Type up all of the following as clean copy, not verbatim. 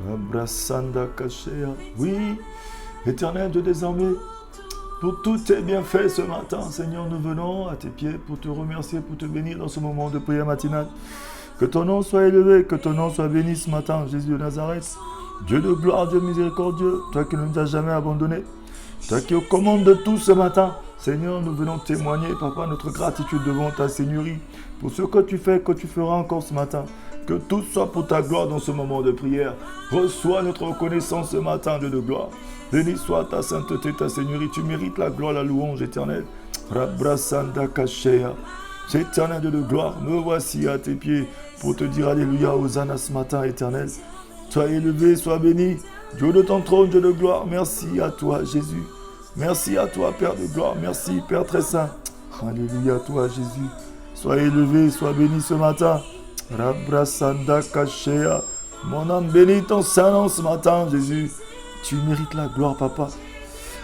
Rabrasanda Kashea. Oui, Éternel Dieu des armées, pour tous tes bienfaits ce matin, Seigneur, nous venons à tes pieds pour te remercier, pour te bénir dans ce moment de prière matinale. Que ton nom soit élevé, que ton nom soit béni ce matin, Jésus de Nazareth. Dieu de gloire, Dieu miséricordieux, toi qui ne nous as jamais abandonnés, toi qui es aux commandes de tout ce matin. Seigneur, nous venons témoigner, Papa, notre gratitude devant ta Seigneurie, pour ce que tu fais, que tu feras encore ce matin. Que tout soit pour ta gloire dans ce moment de prière. Reçois notre reconnaissance ce matin, Dieu de gloire. Béni soit ta sainteté, ta Seigneurie. Tu mérites la gloire, la louange éternelle. Rabrasanda Kashea. Éternel Dieu de gloire, me voici à tes pieds pour te dire Alléluia, Hosanna ce matin, éternel. Sois élevé, sois béni. Dieu de ton trône, Dieu de gloire. Merci à toi, Jésus. Merci à toi, Père de gloire. Merci, Père très saint. Alléluia, toi, Jésus. Sois élevé, sois béni ce matin. Rabrasanda Kashea. Mon âme bénit ton saint nom ce matin, Jésus. Tu mérites la gloire, Papa.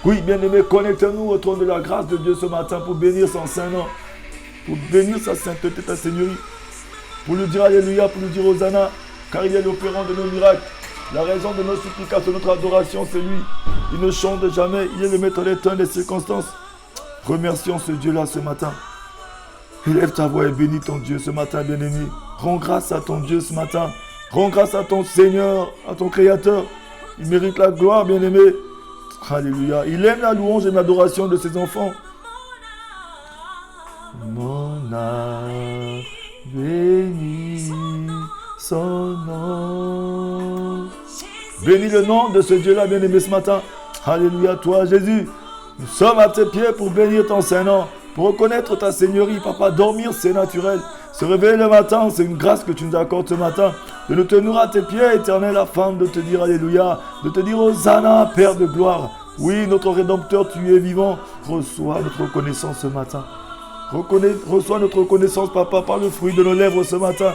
Oui, bien-aimé, connecte-nous au trône de la grâce de Dieu ce matin pour bénir son saint nom, pour bénir sa sainteté, ta Seigneurie, pour lui dire Alléluia, pour lui dire Hosanna, car il est l'opérant de nos miracles. La raison de nos supplications, de notre adoration, c'est lui. Il ne chante jamais, il est le maître des temps et des circonstances. Remercions ce Dieu-là ce matin. Élève ta voix et bénis ton Dieu ce matin, bien-aimé. Rends grâce à ton Dieu ce matin. Rends grâce à ton Seigneur, à ton Créateur. Il mérite la gloire, bien-aimé. Alléluia. Il aime la louange et l'adoration de ses enfants. Mon âme bénit son nom. Bénis le nom de ce Dieu-là, bien-aimé, ce matin. Alléluia, toi, Jésus. Nous sommes à tes pieds pour bénir ton Saint-Nom, pour reconnaître ta Seigneurie, Papa. Dormir, c'est naturel. Se réveiller le matin, c'est une grâce que tu nous accordes ce matin. De nous tenir à tes pieds, éternel, afin de te dire Alléluia, de te dire Hosanna, Père de gloire. Oui, notre Rédempteur, tu es vivant. Reçois notre reconnaissance ce matin. Reçois notre reconnaissance, Papa, par le fruit de nos lèvres ce matin.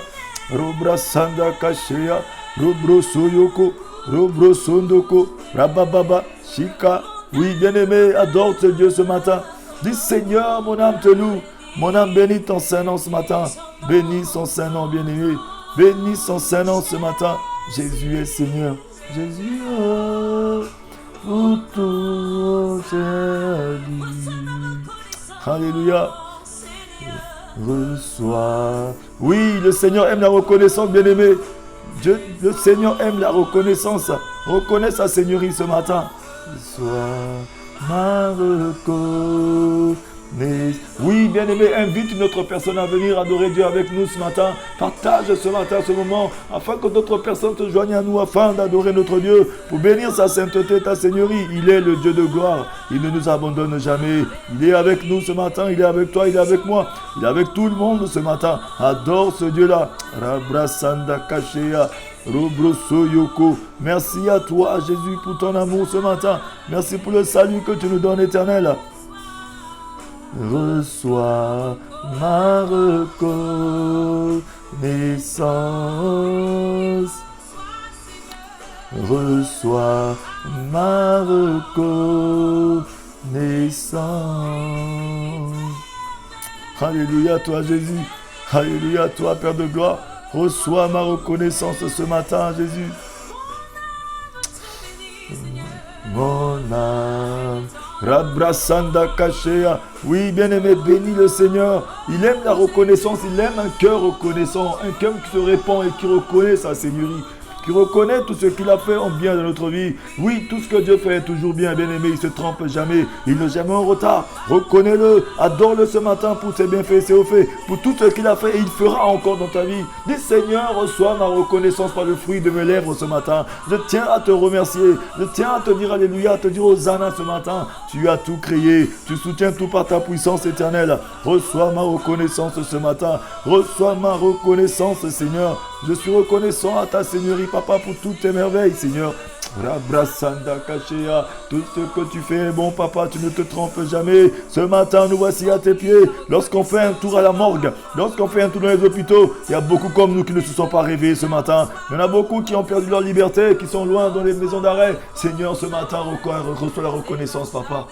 Robrasanda Kashea, Robrosoyoko, Robrosondoko, Rabababa, Shika. Oui, bien-aimé, adore ce Dieu ce matin. Dis Seigneur, mon âme te loue. Mon âme bénit ton Saint-Nom ce matin. Bénis son Saint-Nom, bien-aimé. Bénis son Saint-Nom ce matin. Jésus est Seigneur. Jésus est pour tout salut. Alléluia. Reçois. Oui, le Seigneur aime la reconnaissance, bien-aimé. Dieu, le Seigneur aime la reconnaissance. Reconnais sa Seigneurie ce matin. Reçois ma reconnaissance. Oui, bien-aimé, invite une autre personne à venir adorer Dieu avec nous ce matin. Partage ce matin, ce moment, afin que d'autres personnes se joignent à nous, afin d'adorer notre Dieu, pour bénir sa sainteté, ta Seigneurie. Il est le Dieu de gloire. Il ne nous abandonne jamais. Il est avec nous ce matin. Il est avec toi, il est avec moi. Il est avec tout le monde ce matin. Adore ce Dieu-là. Rabrasanda Kashea. Robrosoyoko. Merci à toi, Jésus, pour ton amour ce matin. Merci pour le salut que tu nous donnes, éternel. Reçois ma reconnaissance. Reçois ma reconnaissance. Alléluia, toi Jésus. Alléluia, toi Père de gloire. Reçois ma reconnaissance ce matin, Jésus. Mon âme. Rabrasanda Kashea. Oui, bien-aimé, bénis le Seigneur. Il aime la reconnaissance, il aime un cœur reconnaissant, un cœur qui se répand et qui reconnaît sa Seigneurie, qui reconnaît tout ce qu'il a fait en bien dans notre vie. Oui, tout ce que Dieu fait est toujours bien, bien-aimé, il ne se trompe jamais, il n'est jamais en retard. Reconnais-le, adore-le ce matin pour ses bienfaits et ses hauts faits, pour tout ce qu'il a fait et il fera encore dans ta vie. Dis Seigneur, reçois ma reconnaissance par le fruit de mes lèvres ce matin. Je tiens à te remercier, je tiens à te dire Alléluia, à te dire Hosanna ce matin. Tu as tout créé, tu soutiens tout par ta puissance éternelle. Reçois ma reconnaissance ce matin, reçois ma reconnaissance Seigneur. Je suis reconnaissant à ta Seigneurie, Papa, pour toutes tes merveilles, Seigneur. Rabrasanda Kashea. Tout ce que tu fais, bon papa, tu ne te trompes jamais. Ce matin, nous voici à tes pieds. Lorsqu'on fait un tour à la morgue, lorsqu'on fait un tour dans les hôpitaux, il y a beaucoup comme nous qui ne se sont pas réveillés ce matin. Il y en a beaucoup qui ont perdu leur liberté, qui sont loin dans les maisons d'arrêt. Seigneur, ce matin, reçois la reconnaissance, papa.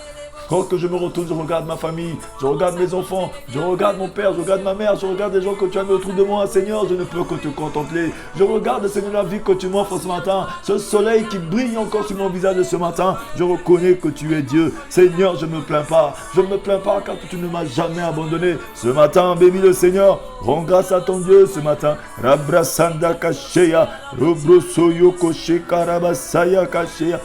Quand que je me retourne, je regarde ma famille, je regarde mes enfants, je regarde mon père, je regarde ma mère, je regarde les gens que tu as mis autour de moi. Seigneur, je ne peux que te contempler. Je regarde, Seigneur, la vie que tu m'offres ce matin. Ce soleil qui brille encore sur mon visage ce matin. Je reconnais que tu es Dieu. Seigneur, je ne me plains pas. Je ne me plains pas car tu ne m'as jamais abandonné. Ce matin, bénis le Seigneur. Rends grâce à ton Dieu ce matin. Rabrasanda Kashea, Robrosoyoko Shekarabasaya Kashea.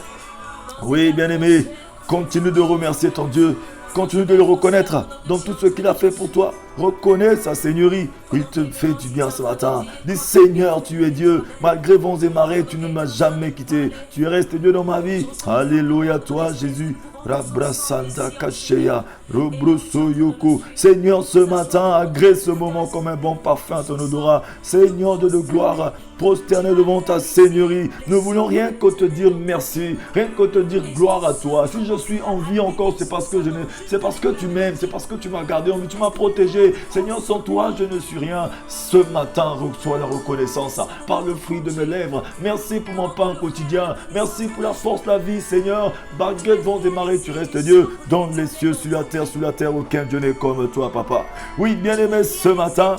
Oui, bien-aimé. Continue de remercier ton Dieu. Continue de le reconnaître dans tout ce qu'il a fait pour toi. Reconnais sa seigneurie. Il te fait du bien ce matin. Dis Seigneur, tu es Dieu. Malgré vents et marées, tu ne m'as jamais quitté. Tu es resté Dieu dans ma vie. Alléluia toi Jésus. Rabrasanda Kashea, Robrosoyoko. Seigneur, ce matin, agrée ce moment comme un bon parfum à ton odorat. Seigneur de gloire, prosterné devant ta seigneurie. Nous voulons rien que te dire merci, rien que te dire gloire à toi. Si je suis en vie encore, c'est parce que tu m'aimes, c'est parce que tu m'as gardé en vie, tu m'as protégé. Seigneur, sans toi, je ne suis rien. Ce matin, reçois la reconnaissance par le fruit de mes lèvres. Merci pour mon pain quotidien. Merci pour la force, la vie, Seigneur. Malgré vents et marées, tu restes Dieu. Dans les cieux, sur la terre, aucun Dieu n'est comme toi, papa. Oui, bien-aimé, ce matin,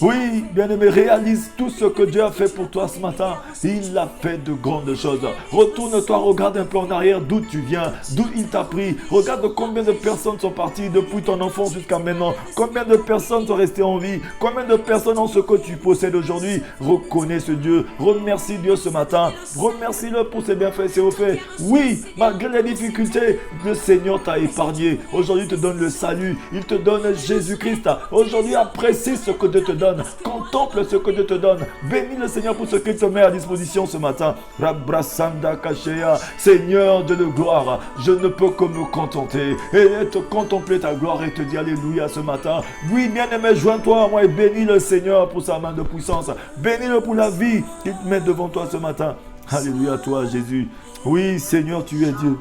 oui, bien-aimé, réalise tout ce que Dieu a fait pour toi ce matin. Il a fait de grandes choses. Retourne-toi, regarde un peu en arrière d'où tu viens, d'où il t'a pris. Regarde combien de personnes sont parties depuis ton enfance jusqu'à maintenant. Combien de personnes sont restées en vie. Combien de personnes ont ce que tu possèdes aujourd'hui. Reconnais ce Dieu. Remercie Dieu ce matin. Remercie-le pour ses bienfaits, ses refaits. Oui, malgré les difficultés, le Seigneur t'a épargné. Aujourd'hui, il te donne le salut. Il te donne Jésus-Christ. Aujourd'hui, apprécie ce que Dieu te donne. Contemple ce que Dieu te donne. Bénis le Seigneur pour ce qu'il te met à disposition ce matin. Rabrasanda Kashea. Seigneur de gloire, je ne peux que me contenter et te contempler ta gloire et te dire alléluia ce matin. Oui, bien-aimé, joins-toi à moi et bénis le Seigneur pour sa main de puissance. Bénis-le pour la vie qu'il met devant toi ce matin. Alléluia toi Jésus. Oui, Seigneur, tu es Dieu.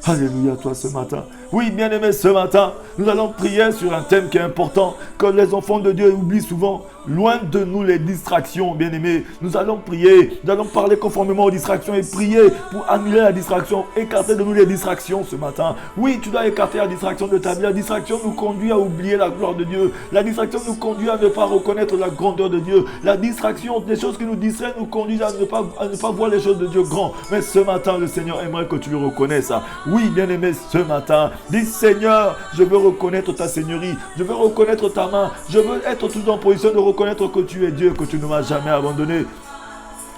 Alléluia toi ce matin. Oui, bien-aimés, ce matin, nous allons prier sur un thème qui est important, que les enfants de Dieu oublient souvent. Loin de nous les distractions, bien-aimés. Nous allons prier, nous allons parler conformément aux distractions et prier pour annuler la distraction, écarter de nous les distractions ce matin. Oui, tu dois écarter la distraction de ta vie. La distraction nous conduit à oublier la gloire de Dieu. La distraction nous conduit à ne pas reconnaître la grandeur de Dieu. La distraction, des choses qui nous distraient, nous conduisent à ne pas voir les choses de Dieu grand. Mais ce matin, le Seigneur aimerait que tu le reconnaisses. Oui, bien-aimés, ce matin, dis Seigneur, je veux reconnaître ta seigneurie, je veux reconnaître ta main, je veux être tout en position de reconnaître que tu es Dieu, que tu ne m'as jamais abandonné.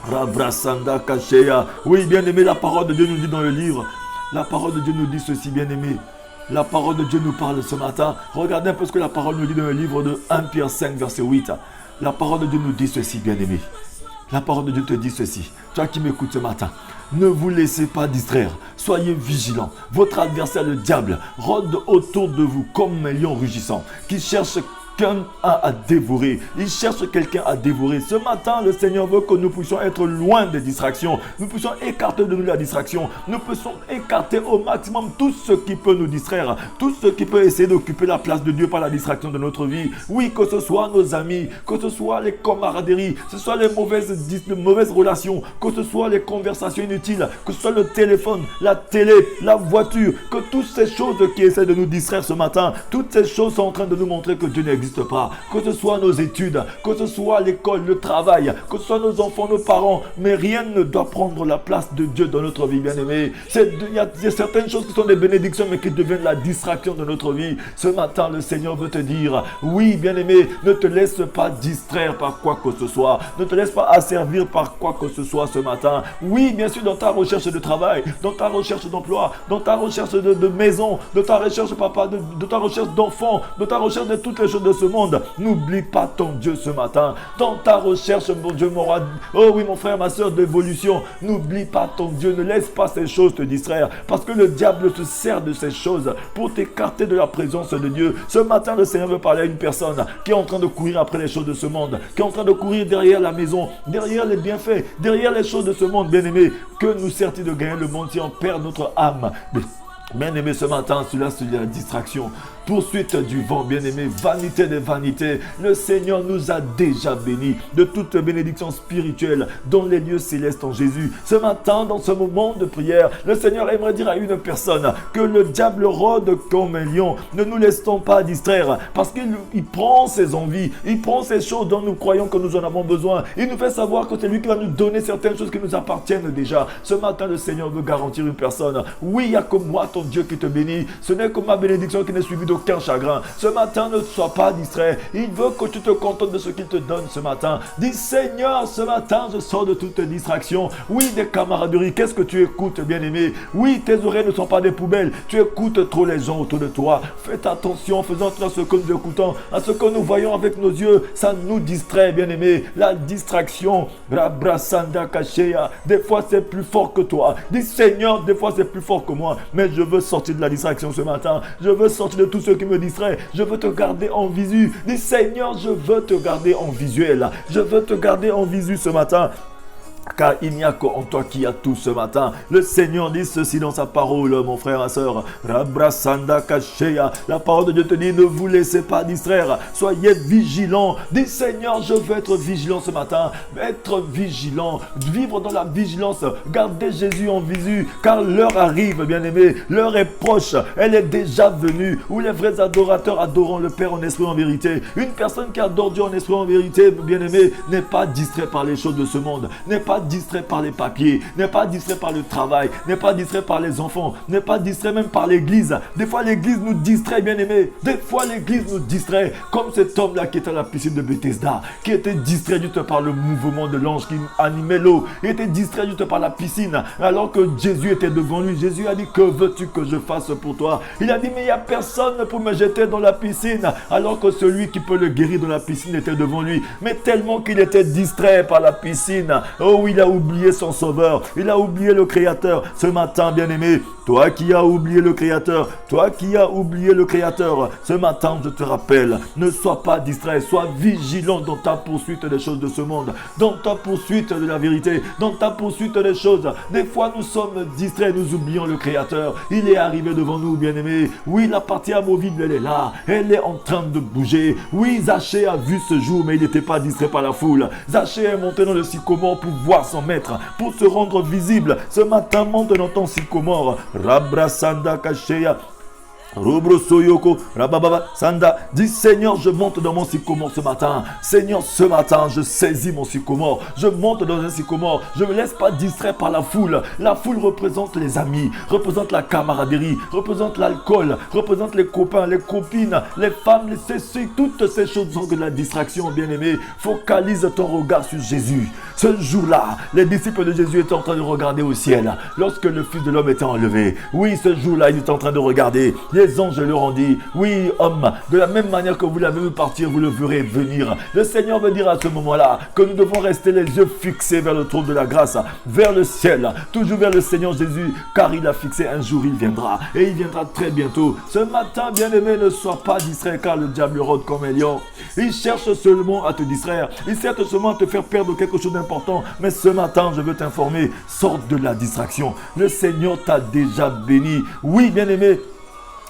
Rabrasanda Kashea. Oui, bien-aimé, la parole de Dieu nous dit dans le livre, la parole de Dieu nous dit ceci, bien-aimé. La parole de Dieu nous parle ce matin. Regardez un peu ce que la parole nous dit dans le livre de 1 Pierre 5, verset 8. La parole de Dieu nous dit ceci, bien-aimé. La parole de Dieu te dit ceci. Toi qui m'écoutes ce matin, ne vous laissez pas distraire. Soyez vigilants. Votre adversaire, le diable, rôde autour de vous comme un lion rugissant qui cherche quelqu'un à dévorer. Il cherche quelqu'un à dévorer. Ce matin, le Seigneur veut que nous puissions être loin des distractions. Nous puissions écarter de nous la distraction. Nous puissions écarter au maximum tout ce qui peut nous distraire. Tout ce qui peut essayer d'occuper la place de Dieu par la distraction de notre vie. Oui, que ce soit nos amis, que ce soit les camaraderies, que ce soit les mauvaises relations, que ce soit les conversations inutiles, que ce soit le téléphone, la télé, la voiture, que toutes ces choses qui essaient de nous distraire ce matin, toutes ces choses sont en train de nous montrer que Dieu n'existe pas, que ce soit nos études, que ce soit l'école, le travail, que ce soit nos enfants, nos parents, mais rien ne doit prendre la place de Dieu dans notre vie, bien-aimé. Il y a certaines choses qui sont des bénédictions, mais qui deviennent la distraction de notre vie. Ce matin, le Seigneur veut te dire, oui, bien-aimé, ne te laisse pas distraire par quoi que ce soit, ne te laisse pas asservir par quoi que ce soit ce matin. Oui, bien sûr, dans ta recherche de travail, dans ta recherche d'emploi, dans ta recherche de maison, de ta recherche, papa, de ta recherche d'enfants, de ta recherche de toutes les choses de ce monde. N'oublie pas ton Dieu ce matin. Dans ta recherche, mon Dieu, oh oui, mon frère, ma soeur, d'évolution, n'oublie pas ton Dieu. Ne laisse pas ces choses te distraire. Parce que le diable se sert de ces choses pour t'écarter de la présence de Dieu. Ce matin, le Seigneur veut parler à une personne qui est en train de courir après les choses de ce monde, qui est en train de courir derrière la maison, derrière les bienfaits, derrière les choses de ce monde, bien-aimé. Que nous certes de gagner le monde si on perd notre âme. Bien-aimé, ce matin, cela c'est la distraction. Poursuite du vent, bien-aimé, vanité des vanités. Le Seigneur nous a déjà bénis de toute bénédiction spirituelle dans les lieux célestes en Jésus. Ce matin, dans ce moment de prière, le Seigneur aimerait dire à une personne que le diable rôde comme un lion. Ne nous laissons pas distraire parce qu'il prend ses envies, il prend ces choses dont nous croyons que nous en avons besoin. Il nous fait savoir que c'est lui qui va nous donner certaines choses qui nous appartiennent déjà. Ce matin, le Seigneur veut garantir une personne. Oui, il y a que moi, ton Dieu, qui te bénit. Ce n'est que ma bénédiction qui n'est suivie d'aucun chagrin. Ce matin, ne sois pas distrait. Il veut que tu te contentes de ce qu'il te donne ce matin. Dis, Seigneur, ce matin, je sors de toute distraction. Oui, des camaraderies. Qu'est-ce que tu écoutes, bien-aimé? Oui, tes oreilles ne sont pas des poubelles. Tu écoutes trop les gens autour de toi. Faites attention, faisant à ce que nous écoutons, à ce que nous voyons avec nos yeux. Ça nous distrait, bien-aimé. La distraction, des fois, c'est plus fort que toi. Dis, Seigneur, des fois, c'est plus fort que moi. Mais je veux sortir de la distraction ce matin. Je veux sortir de tout ce qui me distrait. Je veux te garder en visu. Dis, Seigneur, je veux te garder en visuel. Je veux te garder en visu ce matin. Car il n'y a qu'en toi qui a tout ce matin. Le Seigneur dit ceci dans sa parole, mon frère, ma soeur. La parole de Dieu te dit, ne vous laissez pas distraire. Soyez vigilants. Dis, Seigneur, je veux être vigilant ce matin. Être vigilant. Vivre dans la vigilance. Gardez Jésus en visu. Car l'heure arrive, bien-aimé. L'heure est proche. Elle est déjà venue. Où les vrais adorateurs adorant le Père en esprit en vérité. Une personne qui adore Dieu en esprit en vérité, bien-aimé, n'est pas distrait par les choses de ce monde. N'est pas distrait par les papiers, n'est pas distrait par le travail, n'est pas distrait par les enfants, n'est pas distrait même par l'église. Des fois l'église nous distrait, bien aimé. Des fois l'église nous distrait, comme cet homme-là qui était à la piscine de Bethesda, qui était distrait juste par le mouvement de l'ange qui animait l'eau. Il était distrait juste par la piscine, alors que Jésus était devant lui. Jésus a dit, que veux-tu que je fasse pour toi? Il a dit, mais il n'y a personne pour me jeter dans la piscine, alors que celui qui peut le guérir dans la piscine était devant lui. Mais tellement qu'il était distrait par la piscine, oh, il a oublié son sauveur, il a oublié le Créateur. Ce matin, bien-aimé, toi qui as oublié le Créateur, toi qui as oublié le Créateur, ce matin, je te rappelle, ne sois pas distrait, sois vigilant dans ta poursuite des choses de ce monde, dans ta poursuite de la vérité, dans ta poursuite des choses. Des fois, nous sommes distraits, nous oublions le Créateur. Il est arrivé devant nous, bien-aimé. Oui, la partie amovible, elle est là, elle est en train de bouger. Oui, Zachée a vu ce jour, mais il n'était pas distrait par la foule. Zachée est monté dans le sycomore pour voir son maître, pour se rendre visible. Ce matin, monte dans ton sycomore. Rabrasanda Kasheya. Robrosoyoko, Rabababa, Sanda. Dis, Seigneur, je monte dans mon sycomore ce matin. Seigneur, ce matin, je saisis mon sycomore. Je monte dans un sycomore. Je ne me laisse pas distraire par la foule. La foule représente les amis, représente la camaraderie, représente l'alcool, représente les copains, les copines, les femmes, les ceci. Toutes ces choses sont de la distraction, bien-aimé. Focalise ton regard sur Jésus. Ce jour-là, les disciples de Jésus étaient en train de regarder au ciel lorsque le Fils de l'homme était enlevé. Oui, ce jour-là, ils étaient en train de regarder. Les anges leur ont dit, oui, homme, de la même manière que vous l'avez vu partir, vous le verrez venir. Le Seigneur veut dire à ce moment-là que nous devons rester les yeux fixés vers le trône de la grâce, vers le ciel, toujours vers le Seigneur Jésus, car il a fixé un jour, il viendra, et il viendra très bientôt. Ce matin, bien-aimé, ne sois pas distrait, car le diable rôde comme un lion. Il cherche seulement à te distraire, il cherche seulement à te faire perdre quelque chose d'important, mais ce matin, je veux t'informer, sors de la distraction. Le Seigneur t'a déjà béni. Oui, bien-aimé,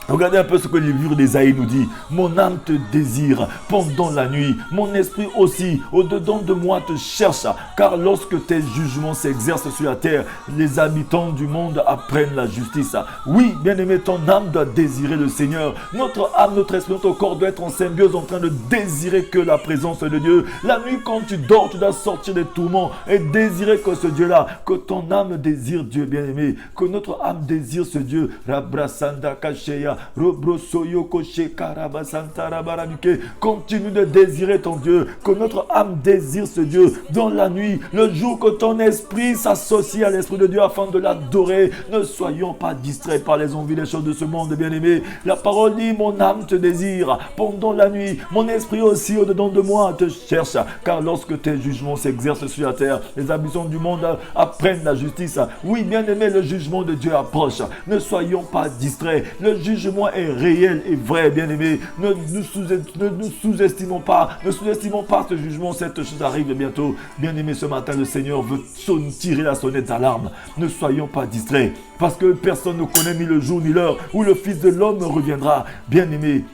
regardez un peu ce que le livre d'Ésaïe nous dit. Mon âme te désire pendant la nuit. Mon esprit aussi, au-dedans de moi, te cherche. Car lorsque tes jugements s'exercent sur la terre, les habitants du monde apprennent la justice. Oui, bien-aimé, ton âme doit désirer le Seigneur. Notre âme, notre esprit, notre corps doit être en symbiose, en train de désirer que la présence de Dieu. La nuit, quand tu dors, tu dois sortir des tourments et désirer que ce Dieu-là, que ton âme désire Dieu, bien-aimé. Que notre âme désire ce Dieu. Rabrasanda Kasheya. Continue de désirer ton Dieu, que notre âme désire ce Dieu dans la nuit, le jour que ton esprit s'associe à l'esprit de Dieu afin de l'adorer. Ne soyons pas distraits par les envies des choses de ce monde, bien-aimé. La parole dit, mon âme te désire pendant la nuit, mon esprit aussi au-dedans de moi te cherche, car lorsque tes jugements s'exercent sur la terre, les habitants du monde apprennent la justice. Oui, bien-aimé, le jugement de Dieu approche. Ne soyons pas distraits. Le jugement est réel et vrai, bien-aimé. Ne nous sous-estimons pas. Ne sous-estimons pas ce jugement. Cette chose arrive bientôt. Bien-aimé, ce matin, le Seigneur veut tirer la sonnette d'alarme. Ne soyons pas distraits, parce que personne ne connaît ni le jour ni l'heure où le Fils de l'homme reviendra. Bien-aimé,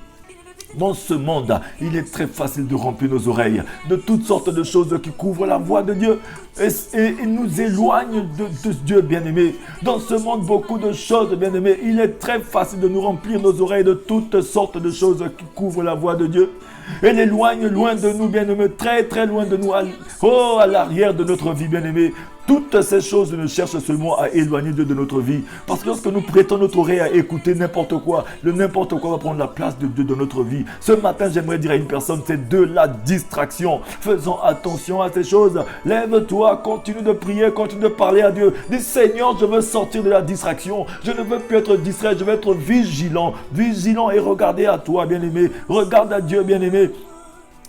dans ce monde, il est très facile de remplir nos oreilles de toutes sortes de choses qui couvrent la voix de Dieu et nous éloignent de Dieu, bien-aimé. Dans ce monde, beaucoup de choses, bien-aimé. Il est très facile de nous remplir nos oreilles de toutes sortes de choses qui couvrent la voix de Dieu et l'éloignent loin de nous, bien-aimé, très très loin de nous, à l'arrière de notre vie, bien-aimé. Toutes ces choses ne cherchent seulement à éloigner Dieu de notre vie. Parce que lorsque nous prêtons notre oreille à écouter n'importe quoi, le n'importe quoi va prendre la place de Dieu dans notre vie. Ce matin, j'aimerais dire à une personne, c'est de la distraction. Faisons attention à ces choses. Lève-toi, continue de prier, continue de parler à Dieu. Dis, Seigneur, je veux sortir de la distraction. Je ne veux plus être distrait, je veux être vigilant. Vigilant et regarder à toi, bien-aimé. Regarde à Dieu, bien-aimé.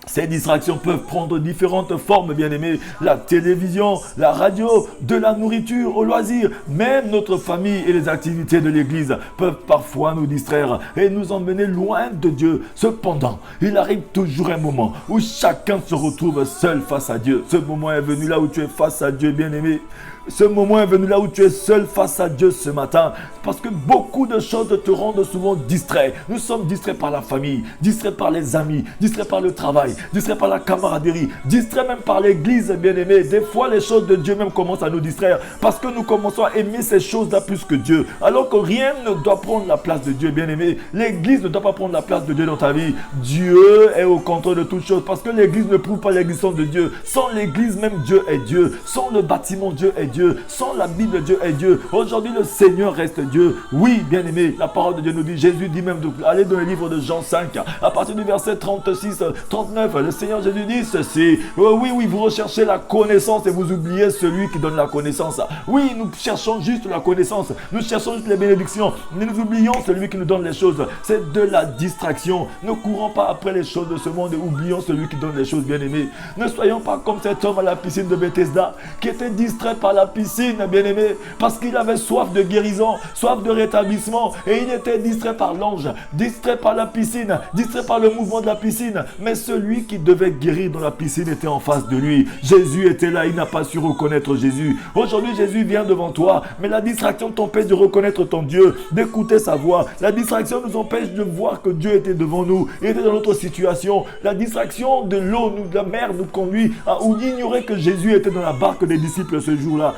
Ces distractions peuvent prendre différentes formes, bien-aimés. La télévision, la radio, de la nourriture, au loisir. Même notre famille et les activités de l'église peuvent parfois nous distraire et nous emmener loin de Dieu. Cependant, il arrive toujours un moment où chacun se retrouve seul face à Dieu. Ce moment est venu là où tu es face à Dieu, bien-aimé. Ce moment est venu là où tu es seul face à Dieu ce matin. Parce que beaucoup de choses te rendent souvent distrait. Nous sommes distraits par la famille, distraits par les amis, distraits par le travail, distraits par la camaraderie, distraits même par l'église, bien-aimé. Des fois, les choses de Dieu même commencent à nous distraire. Parce que nous commençons à aimer ces choses-là plus que Dieu. Alors que rien ne doit prendre la place de Dieu, bien-aimé. L'église ne doit pas prendre la place de Dieu dans ta vie. Dieu est au contrôle de toutes choses. Parce que l'église ne prouve pas l'existence de Dieu. Sans l'église, même Dieu est Dieu. Sans le bâtiment, Dieu est Dieu. Sans la Bible, Dieu est Dieu. Aujourd'hui, le Seigneur reste Dieu. Oui, bien-aimé, la parole de Dieu nous dit, Jésus dit même, allez dans le livre de Jean 5, à partir du verset 36, 39, le Seigneur Jésus dit ceci. Oui, vous recherchez la connaissance et vous oubliez celui qui donne la connaissance. Oui, nous cherchons juste la connaissance. Nous cherchons juste les bénédictions. Mais nous oublions celui qui nous donne les choses. C'est de la distraction. Ne courons pas après les choses de ce monde et oublions celui qui donne les choses, bien-aimé. Ne soyons pas comme cet homme à la piscine de Bethesda qui était distrait par la piscine, bien-aimé, parce qu'il avait soif de guérison, soif de rétablissement, et il était distrait par l'ange, distrait par la piscine, distrait par le mouvement de la piscine. Mais celui qui devait guérir dans la piscine était en face de lui. Jésus était là, il n'a pas su reconnaître Jésus. Aujourd'hui, Jésus vient devant toi, mais la distraction t'empêche de reconnaître ton Dieu, d'écouter sa voix. La distraction nous empêche de voir que Dieu était devant nous, il était dans notre situation. La distraction de l'eau, de la mer nous conduit à ignorer que Jésus était dans la barque des disciples ce jour-là.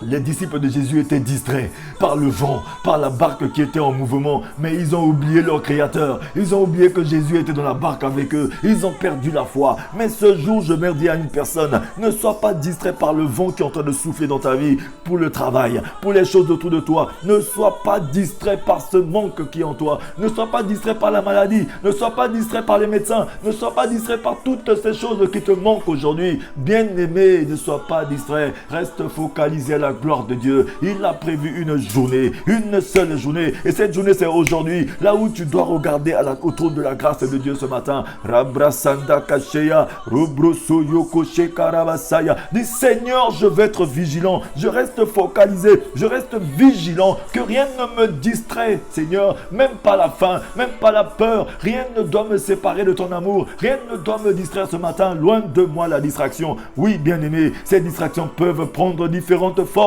Les disciples de Jésus étaient distraits par le vent, par la barque qui était en mouvement, mais ils ont oublié leur Créateur. Ils ont oublié que Jésus était dans la barque avec eux. Ils ont perdu la foi. Mais ce jour, je me dis à une personne, ne sois pas distrait par le vent qui est en train de souffler dans ta vie, pour le travail, pour les choses autour de toi. Ne sois pas distrait par ce manque qui est en toi. Ne sois pas distrait par la maladie. Ne sois pas distrait par les médecins. Ne sois pas distrait par toutes ces choses qui te manquent aujourd'hui. Bien-aimé, ne sois pas distrait. Reste focalisé à la gloire de Dieu. Il a prévu une journée, une seule journée, et cette journée c'est aujourd'hui, là où tu dois regarder au trône de la grâce de Dieu ce matin. Rabrasanda Kasheya, Robroso Yoko Shekarabasaya. Dis, Seigneur, je vais être vigilant, je reste focalisé, je reste vigilant, que rien ne me distrait, Seigneur, même pas la faim, même pas la peur, rien ne doit me séparer de ton amour, rien ne doit me distraire ce matin, loin de moi la distraction. Oui, bien-aimé, ces distractions peuvent prendre différentes formes.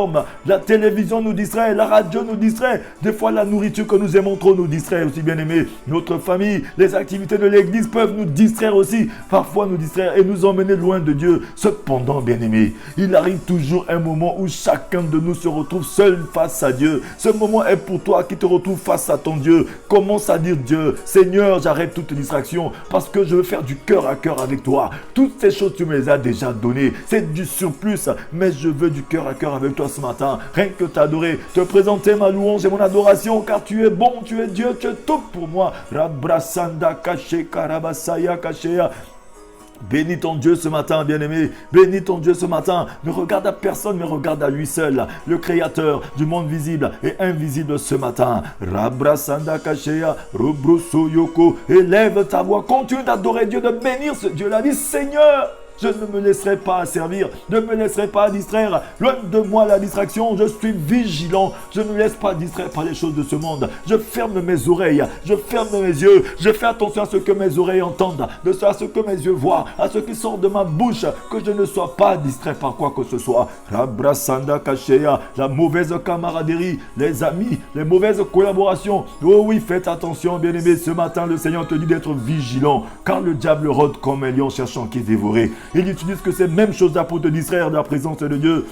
La télévision nous distrait, la radio nous distrait, des fois la nourriture que nous aimons trop nous distrait aussi, bien-aimé. Notre famille, les activités de l'église peuvent nous distraire aussi, parfois nous distraire et nous emmener loin de Dieu. Cependant, bien-aimé, il arrive toujours un moment où chacun de nous se retrouve seul face à Dieu. Ce moment est pour toi qui te retrouves face à ton Dieu. Commence à dire, Dieu, Seigneur, j'arrête toute distraction parce que je veux faire du cœur à cœur avec toi. Toutes ces choses, tu me les as déjà données. C'est du surplus, mais je veux du cœur à cœur avec toi. toi ce matin, rien que t'adorer, te présenter ma louange et mon adoration, car tu es bon, tu es Dieu, tu es tout pour moi. Rabrasanda kache karabasaya kachea. Bénis ton Dieu ce matin, bien-aimé. Bénis ton Dieu ce matin. Ne regarde à personne, mais regarde à lui seul, le créateur du monde visible et invisible ce matin. Rabrasanda kachea, rubruso yoko. Élève ta voix, continue d'adorer Dieu, de bénir ce Dieu. La vie, Seigneur, je ne me laisserai pas servir, ne me laisserai pas distraire. Loin de moi la distraction, je suis vigilant. Je ne me laisse pas distraire par les choses de ce monde. Je ferme mes oreilles, je ferme mes yeux. Je fais attention à ce que mes oreilles entendent, à ce que mes yeux voient, à ce qui sort de ma bouche. Que je ne sois pas distrait par quoi que ce soit. Rabrasanda kachea, la mauvaise camaraderie, les amis, les mauvaises collaborations. Oh oui, faites attention, bien-aimé. Ce matin, le Seigneur te dit d'être vigilant, car le diable rôde comme un lion cherchant qui dévorer. Il utilise que ces mêmes choses-là pour te distraire de la présence de Dieu.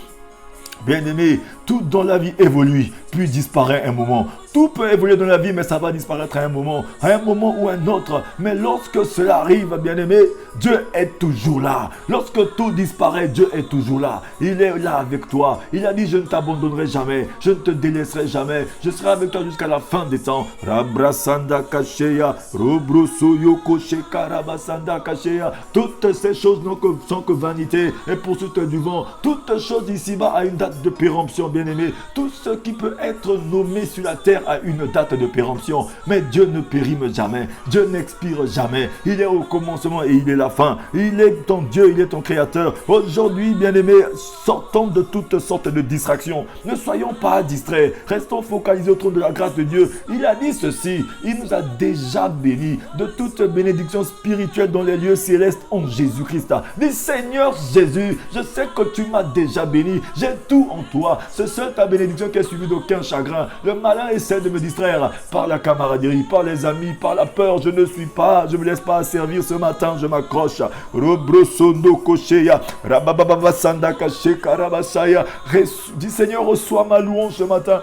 Bien-aimé, tout dans la vie évolue, puis disparaît un moment. Tout peut évoluer dans la vie, mais ça va disparaître à un moment ou un autre. Mais lorsque cela arrive, bien-aimé, Dieu est toujours là. Lorsque tout disparaît, Dieu est toujours là. Il est là avec toi. Il a dit, je ne t'abandonnerai jamais, je ne te délaisserai jamais. Je serai avec toi jusqu'à la fin des temps. Rabrasanda kachea, robroso yoko shekarabasanda kachea. Toutes ces choses sont que vanité et poursuite du vent. Toutes choses ici-bas à une date de péremption, bien-aimé. Tout ce qui peut être nommé sur la terre a une date de péremption. Mais Dieu ne périme jamais. Dieu n'expire jamais. Il est au commencement et il est la fin. Il est ton Dieu, il est ton créateur. Aujourd'hui, bien-aimé, sortons de toutes sortes de distractions. Ne soyons pas distraits. Restons focalisés au trône de la grâce de Dieu. Il a dit ceci. Il nous a déjà bénis de toute bénédiction spirituelle dans les lieux célestes en Jésus-Christ. Dis Seigneur Jésus, je sais que tu m'as déjà béni. J'ai tout en toi. C'est seule ta bénédiction qui est suivie d'aucun chagrin. Le malin essaie de me distraire par la camaraderie, par les amis, par la peur. Je ne me laisse pas servir ce matin. Je m'accroche. Robrosondo kocheya, rabababa sanda kache karabasaya. Dis Seigneur, reçois ma louange ce matin.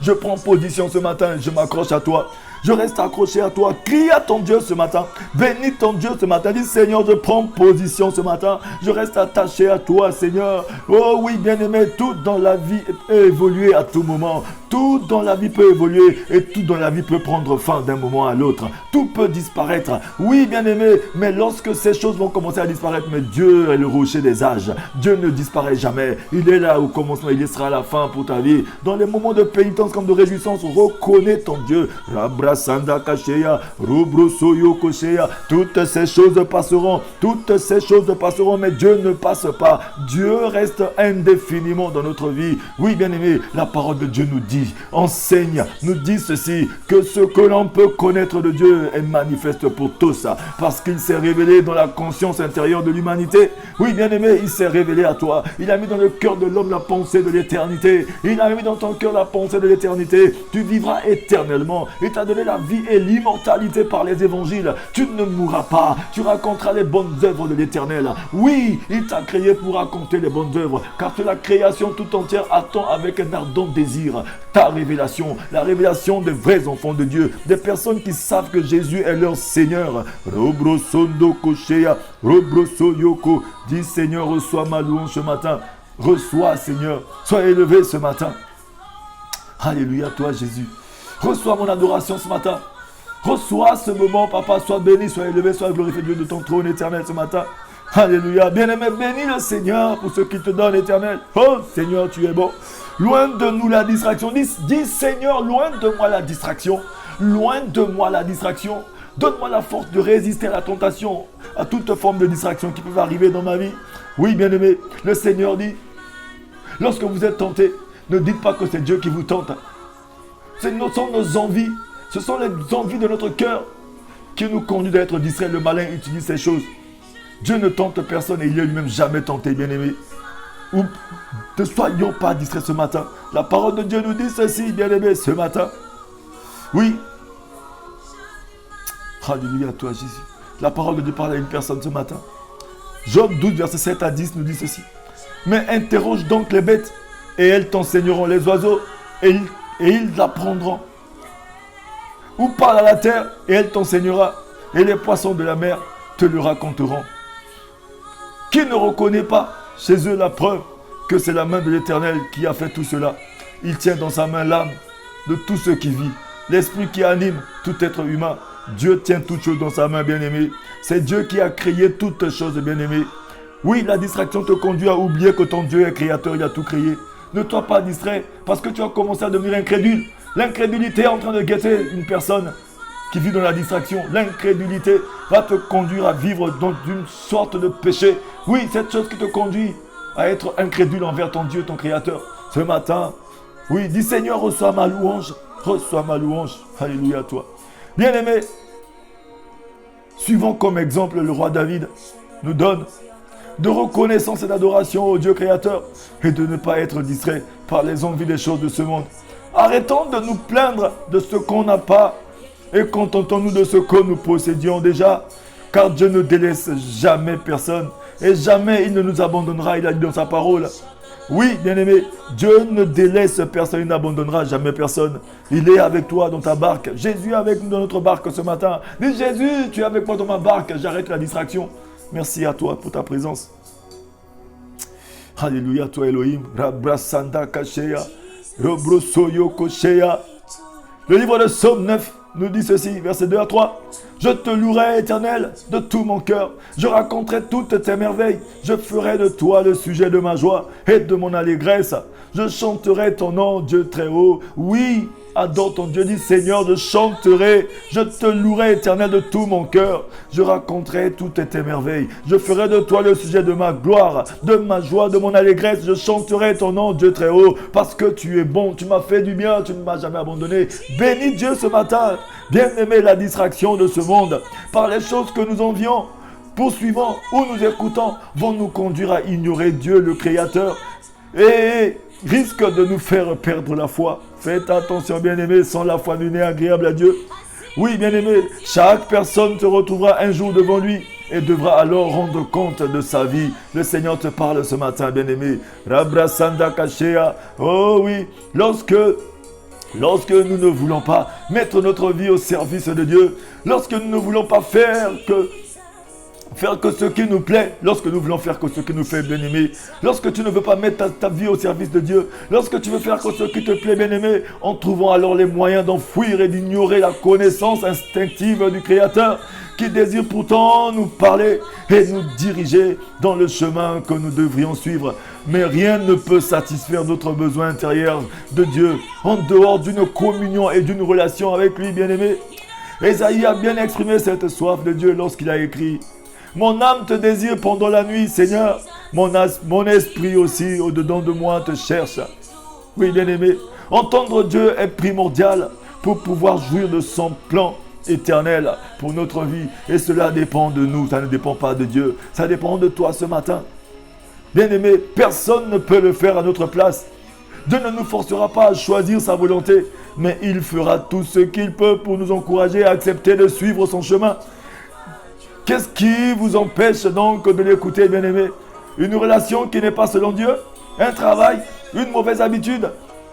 Je prends position ce matin. Je m'accroche à toi. Je reste accroché à toi. Crie à ton Dieu ce matin. Bénis ton Dieu ce matin. Dis Seigneur, je prends position ce matin. Je reste attaché à toi, Seigneur. Oh oui, bien-aimé, tout dans la vie peut évoluer à tout moment. Tout dans la vie peut évoluer et tout dans la vie peut prendre fin d'un moment à l'autre. Tout peut disparaître. Oui, bien-aimé, mais lorsque ces choses vont commencer à disparaître, mais Dieu est le rocher des âges. Dieu ne disparaît jamais. Il est là au commencement, il sera à la fin pour ta vie. Dans les moments de pénitence comme de réjouissance, reconnais ton Dieu. Sanda kachea, rubruso yokochea. Toutes ces choses passeront. Toutes ces choses passeront, mais Dieu ne passe pas. Dieu reste indéfiniment dans notre vie. Oui, bien-aimé, la parole de Dieu nous dit, enseigne, nous dit ceci, que ce que l'on peut connaître de Dieu est manifeste pour tous, parce qu'il s'est révélé dans la conscience intérieure de l'humanité. Oui, bien-aimé, il s'est révélé à toi. Il a mis dans le cœur de l'homme la pensée de l'éternité. Il a mis dans ton cœur la pensée de l'éternité. Tu vivras éternellement. Il t'a donné la vie et l'immortalité par les évangiles. Tu ne mourras pas. Tu raconteras les bonnes œuvres de l'Éternel. Oui, il t'a créé pour raconter les bonnes œuvres, car la création tout entière attend avec un ardent désir ta révélation, la révélation des vrais enfants de Dieu, des personnes qui savent que Jésus est leur Seigneur. Robrosondo kochea, robroso yoko. Dis Seigneur, reçois ma louange ce matin. Reçois, Seigneur. Sois élevé ce matin. Alléluia, toi Jésus. Reçois mon adoration ce matin. Reçois ce moment, papa. Sois béni, sois élevé, sois glorifié Dieu de ton trône éternel ce matin. Alléluia. Bien-aimé, bénis le Seigneur pour ce qu'il te donne éternel. Oh Seigneur, tu es bon. Loin de nous la distraction. Dis Seigneur, loin de moi la distraction. Loin de moi la distraction. Donne-moi la force de résister à la tentation, à toute forme de distraction qui peut arriver dans ma vie. Oui, bien-aimé, le Seigneur dit, lorsque vous êtes tenté, ne dites pas que c'est Dieu qui vous tente. Ce sont nos envies, ce sont les envies de notre cœur qui nous conduisent à être distraits. Le malin utilise ces choses. Dieu ne tente personne et il n'est lui-même jamais tenté, bien-aimé. Ou ne soyons pas distraits ce matin. La parole de Dieu nous dit ceci, bien-aimé, ce matin. Oui. Alléluia à toi, Jésus. La parole de Dieu parle à une personne ce matin. Job 12, verset 7 à 10 nous dit ceci. Mais interroge donc les bêtes et elles t'enseigneront, les oiseaux et ils l'apprendront. Ou parle à la terre et elle t'enseignera, et les poissons de la mer te le raconteront. Qui ne reconnaît pas chez eux la preuve que c'est la main de l'Éternel qui a fait tout cela. Il tient dans sa main l'âme de tout ce qui vit, l'esprit qui anime tout être humain. Dieu tient toutes choses dans sa main, bien-aimé. C'est Dieu qui a créé toutes choses, bien-aimé. Oui, la distraction te conduit à oublier que ton Dieu est créateur, il a tout créé. Ne sois pas distrait parce que tu as commencé à devenir incrédule. L'incrédulité est en train de guetter une personne qui vit dans la distraction. L'incrédulité va te conduire à vivre dans une sorte de péché. Oui, cette chose qui te conduit à être incrédule envers ton Dieu, ton créateur. Ce matin, oui, dis Seigneur, reçois ma louange. Reçois ma louange. Alléluia à toi. Bien-aimé, suivons comme exemple le roi David nous donne de reconnaissance et d'adoration au Dieu créateur et de ne pas être distrait par les envies des choses de ce monde. Arrêtons de nous plaindre de ce qu'on n'a pas et contentons-nous de ce que nous possédions déjà, car Dieu ne délaisse jamais personne et jamais il ne nous abandonnera, il a dit dans sa parole. Oui, bien-aimé, Dieu ne délaisse personne, il n'abandonnera jamais personne. Il est avec toi dans ta barque. Jésus est avec nous dans notre barque ce matin. Dis Jésus, tu es avec moi dans ma barque, j'arrête la distraction. Merci à toi pour ta présence. Alléluia, toi Elohim. Rabrasanda Kashea. Robrosoyo Koshea. Le livre de Psaume 9 nous dit ceci, versets 2 à 3. Je te louerai, Éternel, de tout mon cœur. Je raconterai toutes tes merveilles. Je ferai de toi le sujet de ma joie et de mon allégresse. Je chanterai ton nom, Dieu très haut. Oui, adore ton Dieu, dis Seigneur, je chanterai. Je te louerai, Éternel, de tout mon cœur. Je raconterai toutes tes merveilles. Je ferai de toi le sujet de ma gloire, de ma joie, de mon allégresse. Je chanterai ton nom, Dieu très haut, parce que tu es bon. Tu m'as fait du bien, tu ne m'as jamais abandonné. Bénis Dieu ce matin. Bien-aimé, la distraction de ce monde par les choses que nous envions, poursuivant ou nous écoutons, vont nous conduire à ignorer Dieu, le Créateur, et risque de nous faire perdre la foi. Faites attention, bien-aimé, sans la foi, nul n'est agréable à Dieu. Oui, bien-aimé, chaque personne se retrouvera un jour devant lui et devra alors rendre compte de sa vie. Le Seigneur te parle ce matin, bien-aimé. Rabrasanda Kashea. Oh oui, lorsque Lorsque nous ne voulons pas mettre notre vie au service de Dieu, lorsque nous ne voulons pas faire que ce qui nous plaît, lorsque nous voulons faire que ce qui nous fait bien-aimé, lorsque tu ne veux pas mettre ta vie au service de Dieu, lorsque tu veux faire que ce qui te plaît bien-aimé, en trouvant alors les moyens d'enfouir et d'ignorer la connaissance instinctive du Créateur, qui désire pourtant nous parler et nous diriger dans le chemin que nous devrions suivre. Mais rien ne peut satisfaire notre besoin intérieur de Dieu en dehors d'une communion et d'une relation avec lui, bien-aimé. Ésaïe a bien exprimé cette soif de Dieu lorsqu'il a écrit « Mon âme te désire pendant la nuit, Seigneur. Mon esprit aussi, au-dedans de moi, te cherche. » Oui, bien-aimé, entendre Dieu est primordial pour pouvoir jouir de son plan éternel pour notre vie. Et cela dépend de nous, ça ne dépend pas de Dieu. Ça dépend de toi ce matin. Bien-aimé, personne ne peut le faire à notre place. Dieu ne nous forcera pas à choisir sa volonté, mais il fera tout ce qu'il peut pour nous encourager à accepter de suivre son chemin. Qu'est-ce qui vous empêche donc de l'écouter, bien-aimé? Une relation qui n'est pas selon Dieu? Un travail? Une mauvaise habitude?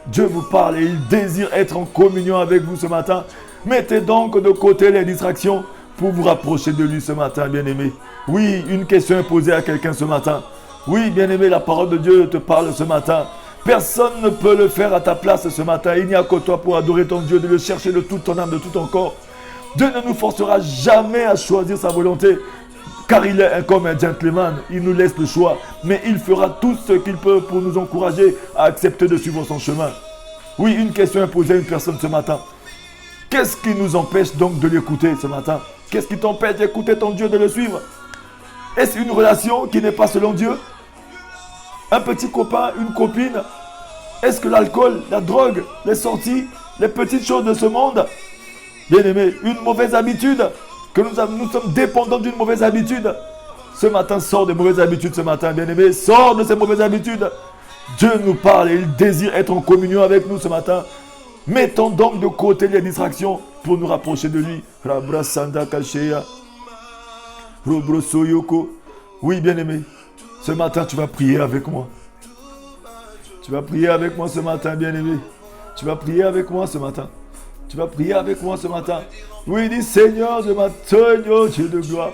Dieu vous parle et il désire être en communion avec vous ce matin. Mettez donc de côté les distractions pour vous rapprocher de lui ce matin, bien-aimé. Oui, une question est posée à quelqu'un ce matin. Oui, bien-aimé, la parole de Dieu te parle ce matin. Personne ne peut le faire à ta place ce matin. Il n'y a que toi pour adorer ton Dieu, de le chercher de toute ton âme, de tout ton corps. Dieu ne nous forcera jamais à choisir sa volonté, car il est comme un gentleman. Il nous laisse le choix, mais il fera tout ce qu'il peut pour nous encourager à accepter de suivre son chemin. Oui, une question est posée à une personne ce matin. Qu'est-ce qui nous empêche donc de l'écouter ce matin? Qu'est-ce qui t'empêche d'écouter ton Dieu, de le suivre? Est-ce une relation qui n'est pas selon Dieu? Un petit copain, une copine? Est-ce que l'alcool, la drogue, les sorties, les petites choses de ce monde? Bien-aimé, une mauvaise habitude, que nous sommes dépendants d'une mauvaise habitude. Ce matin, sors des mauvaises habitudes ce matin, bien-aimé. Sors de ces mauvaises habitudes. Dieu nous parle et il désire être en communion avec nous ce matin. Mettons donc de côté les distractions pour nous rapprocher de lui. Oui, bien-aimé, ce matin, tu vas prier avec moi. Tu vas prier avec moi ce matin, bien-aimé. Tu vas prier avec moi ce matin. Tu vas prier avec moi ce matin. Oui, dis Seigneur de ma Dieu de gloire.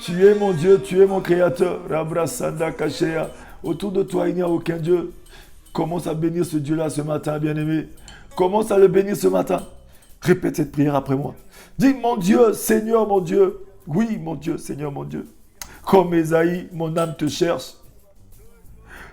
Tu es mon Dieu, tu es mon Créateur. Autour de toi, il n'y a aucun Dieu. Commence à bénir ce Dieu-là ce matin, bien-aimé. Commence à le bénir ce matin. Répète cette prière après moi. Dis, mon Dieu, Seigneur, mon Dieu. Oui, mon Dieu, Seigneur, mon Dieu. Comme Ésaïe, mon âme te cherche.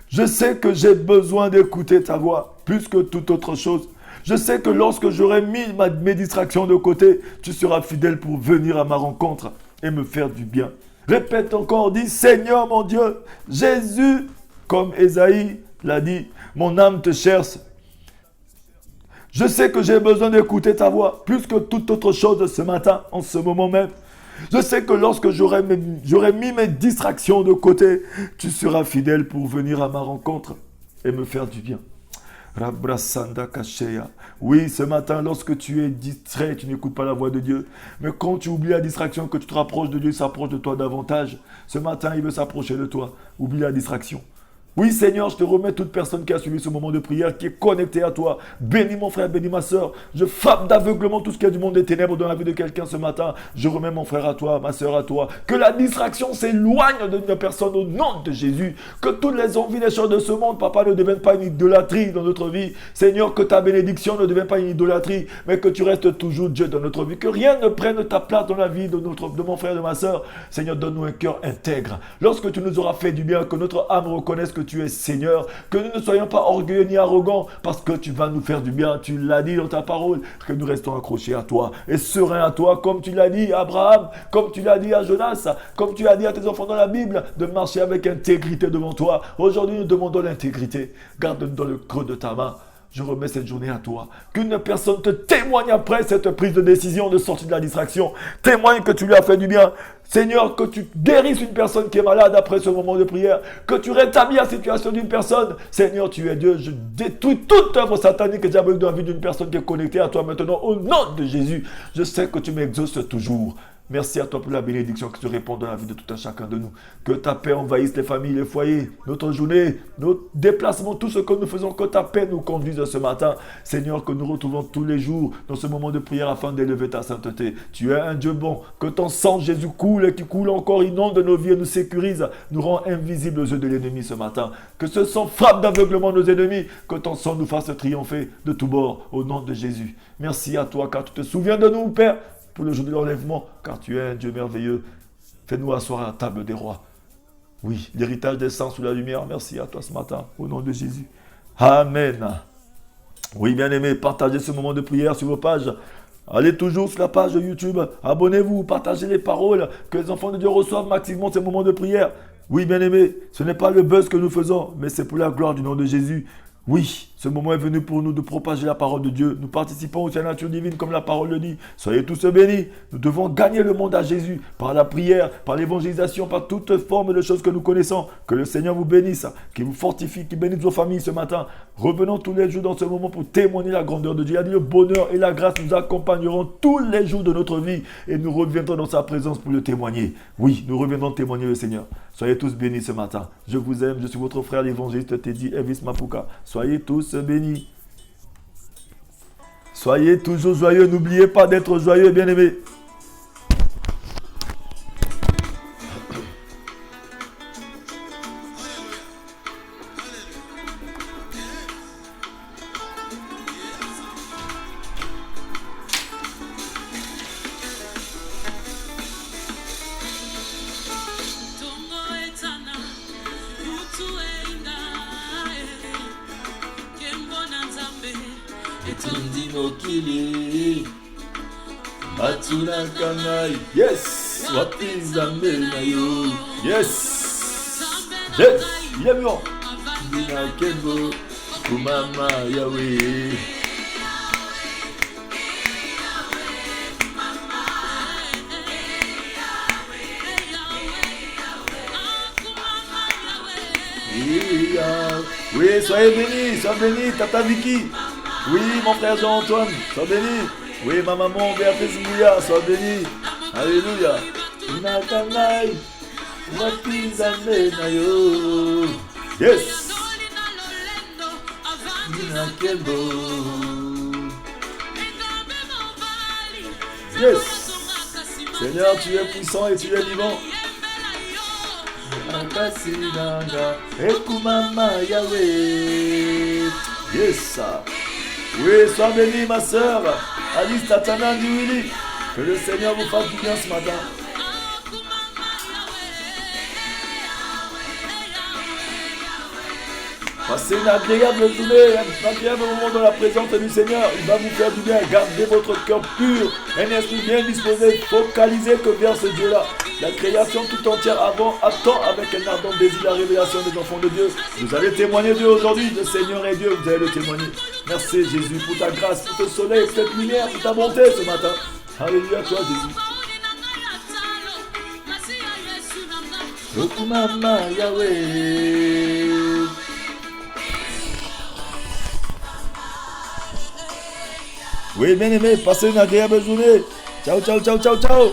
Je sais que j'ai besoin d'écouter ta voix plus que toute autre chose. Je sais que lorsque j'aurai mis mes distractions de côté, tu seras fidèle pour venir à ma rencontre et me faire du bien. Répète encore, dis, Seigneur mon Dieu, Jésus, comme Ésaïe l'a dit, mon âme te cherche. Je sais que j'ai besoin d'écouter ta voix plus que toute autre chose ce matin, en ce moment même. Je sais que lorsque j'aurai mis mes distractions de côté, tu seras fidèle pour venir à ma rencontre et me faire du bien. Oui, ce matin, lorsque tu es distrait, tu n'écoutes pas la voix de Dieu. Mais quand tu oublies la distraction, que tu te rapproches de Dieu, il s'approche de toi davantage. Ce matin, il veut s'approcher de toi. Oublie la distraction. Oui, Seigneur, je te remets toute personne qui a suivi ce moment de prière, qui est connectée à toi. Bénis mon frère, bénis ma soeur. Je frappe d'aveuglement tout ce qui est du monde des ténèbres dans la vie de quelqu'un ce matin. Je remets mon frère à toi, ma soeur à toi. Que la distraction s'éloigne de la personne au nom de Jésus. Que toutes les envies des choses de ce monde, papa, ne deviennent pas une idolâtrie dans notre vie. Seigneur, que ta bénédiction ne devienne pas une idolâtrie, mais que tu restes toujours Dieu dans notre vie. Que rien ne prenne ta place dans la vie de mon frère et de ma soeur. Seigneur, donne-nous un cœur intègre. Lorsque tu nous auras fait du bien, que notre âme reconnaisse que tu es Seigneur, que nous ne soyons pas orgueilleux ni arrogants, parce que tu vas nous faire du bien, tu l'as dit dans ta parole, que nous restons accrochés à toi, et sereins à toi, comme tu l'as dit à Abraham, comme tu l'as dit à Jonas, comme tu l'as dit à tes enfants dans la Bible, de marcher avec intégrité devant toi. Aujourd'hui, nous demandons l'intégrité. Garde-nous dans le creux de ta main. Je remets cette journée à toi. Qu'une personne te témoigne après cette prise de décision de sortir de la distraction. Témoigne que tu lui as fait du bien. Seigneur, que tu guérisses une personne qui est malade après ce moment de prière. Que tu rétablis la situation d'une personne. Seigneur, tu es Dieu. Je détruis toute œuvre satanique et diabolique dans la vie d'une personne qui est connectée à toi maintenant. Au nom de Jésus, je sais que tu m'exauces toujours. Merci à toi pour la bénédiction qui te répond dans la vie de tout un chacun de nous. Que ta paix envahisse les familles, les foyers, notre journée, nos déplacements, tout ce que nous faisons. Que ta paix nous conduise ce matin. Seigneur, que nous retrouvons tous les jours dans ce moment de prière afin d'élever ta sainteté. Tu es un Dieu bon. Que ton sang, Jésus, coule et qui coule encore, inonde nos vies et nous sécurise, nous rend invisibles aux yeux de l'ennemi ce matin. Que ce sang frappe d'aveuglement nos ennemis. Que ton sang nous fasse triompher de tous bords au nom de Jésus. Merci à toi car tu te souviens de nous, Père, pour le jour de l'enlèvement, car tu es un Dieu merveilleux. Fais-nous asseoir à la table des rois. Oui, l'héritage des saints sous la lumière. Merci à toi ce matin, au nom de Jésus. Amen. Oui, bien-aimés, partagez ce moment de prière sur vos pages. Allez toujours sur la page YouTube, abonnez-vous, partagez les paroles, que les enfants de Dieu reçoivent massivement ces moments de prière. Oui, bien-aimés, ce n'est pas le buzz que nous faisons, mais c'est pour la gloire du nom de Jésus. Oui, ce moment est venu pour nous de propager la parole de Dieu. Nous participons aussi à la nature divine comme la parole le dit. Soyez tous bénis. Nous devons gagner le monde à Jésus par la prière, par l'évangélisation, par toute forme de choses que nous connaissons. Que le Seigneur vous bénisse, qu'il vous fortifie, qu'il bénisse vos familles ce matin. Revenons tous les jours dans ce moment pour témoigner la grandeur de Dieu. Il a dit le bonheur et la grâce nous accompagneront tous les jours de notre vie et nous reviendrons dans sa présence pour le témoigner. Oui, nous reviendrons témoigner le Seigneur. Soyez tous bénis ce matin. Je vous aime, je suis votre frère l'évangéliste Teddy Elvis Mapuka. Soyez tous bénis. Soyez toujours joyeux. N'oubliez pas d'être joyeux, bien-aimés. Yes, what is the name? Yes, yes, il est bon. Inakebo, Kumama Yahweh. Oui, soyez bénis, Tata Vicky. Oui, mon frère Jean-Antoine, sois béni. Oui, ma maman Béatrice Mouya, sois béni. Alléluia. Inakanai, Wapizamenayo. Yes. Inakebo. Yes. Seigneur, tu es puissant et tu es vivant. Akasinanga, Ekumama Yahweh. Yes. Oui, sois béni ma soeur. Alice Tatana Ndiwili. Que le Seigneur vous fasse du bien ce matin. Passez une agréable journée, un agréable moment dans la présence du Seigneur. Il va vous faire du bien. Gardez votre cœur pur, un esprit bien disposé. Focalisez que vers ce Dieu-là. La création tout entière attend avec un ardent désir la révélation des enfants de Dieu. Vous allez témoigner Dieu aujourd'hui. Le Seigneur est Dieu, vous allez le témoigner. Merci Jésus pour ta grâce, pour ton soleil, pour cette lumière, pour ta bonté ce matin. Alléluia toi Jésus. Okumama Yahweh. Oui, bien aimé, passez une agréable journée. Ciao, ciao, ciao, ciao, ciao.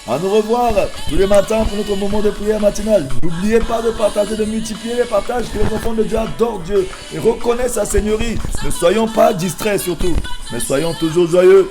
À nous revoir tous les matins pour notre moment de prière matinale. N'oubliez pas de partager, de multiplier les partages, que les enfants de Dieu adorent Dieu et reconnaissent sa seigneurie. Ne soyons pas distraits surtout, mais soyons toujours joyeux.